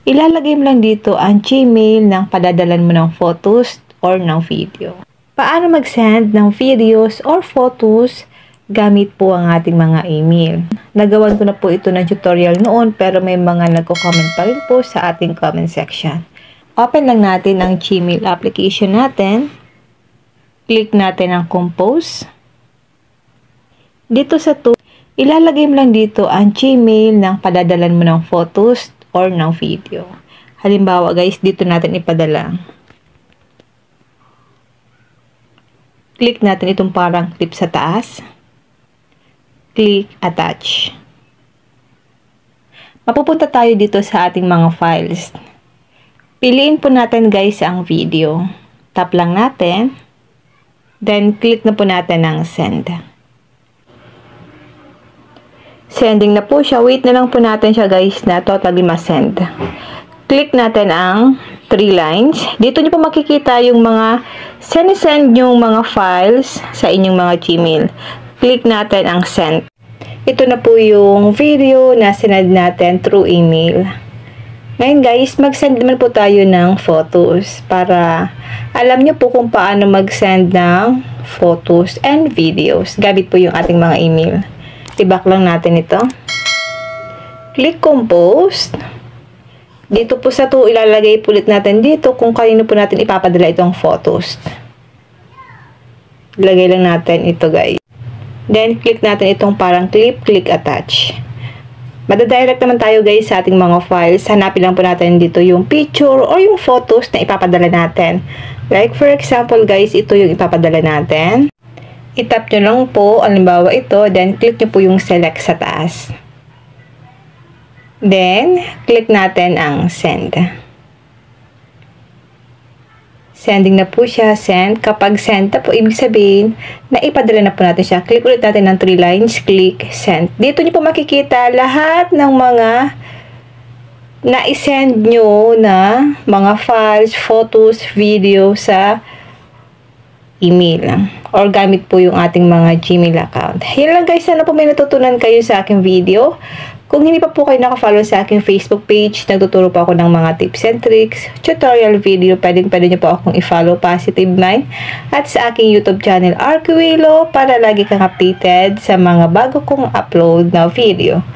Ilalagay mo lang dito ang Gmail ng padadalan mo ng photos or ng video. Paano mag-send ng videos or photos gamit po ang ating mga email? Nagawan ko na po ito ng tutorial noon pero may mga nagko-comment pa rin po sa ating comment section. Open lang natin ang Gmail application natin. Click natin ang Compose. Dito sa tool, ilalagay mo lang dito ang Gmail ng padadalan mo ng photos or ng video. Halimbawa guys, dito natin ipadala. Click natin itong parang clip sa taas. Click Attach. Mapupunta tayo dito sa ating mga files. Piliin po natin guys ang video. Tap lang natin. Then click na po natin ang Send. Sending na po siya. Wait na lang po natin siya guys na totally ma-send. Click natin ang 3 lines. Dito niyo po makikita yung mga send yung mga files sa inyong mga Gmail. Click natin ang Send. Ito na po yung video na sinend natin through email. Ngayon guys, mag-send naman po tayo ng photos para alam niyo po kung paano mag-send ng photos and videos. Gamit po yung ating mga email. I-back lang natin ito. Click Compose. Dito po sa to, ilalagay ulit natin dito kung kanino po natin ipapadala itong photos. Ilagay lang natin ito guys. Then, click natin itong parang click attach. Madadirect naman tayo guys sa ating mga files. Hanapin lang po natin dito yung picture or yung photos na ipapadala natin. Like for example guys, ito yung ipapadala natin. I-tap nyo lang po, halimbawa ito, then click nyo po yung select sa taas. Then, click natin ang Send. Sending na po siya, send. Kapag send na po, ibig sabihin na ipadala na po natin siya. Click ulit natin ng 3 lines, click Send. Dito niyo po makikita lahat ng mga na-send nyo na mga files, photos, video sa email or gamit po yung ating mga Gmail account. Yan lang guys, sana po may natutunan kayo sa aking video. Kung hindi pa po kayo nakafollow sa aking Facebook page, nagtuturo po ako ng mga tips and tricks, tutorial video, pwede nyo po akong i-follow Positive Mind at sa aking YouTube channel Arcuilo para lagi kang updated sa mga bago kong upload na video.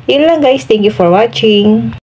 Yun lang guys, thank you for watching.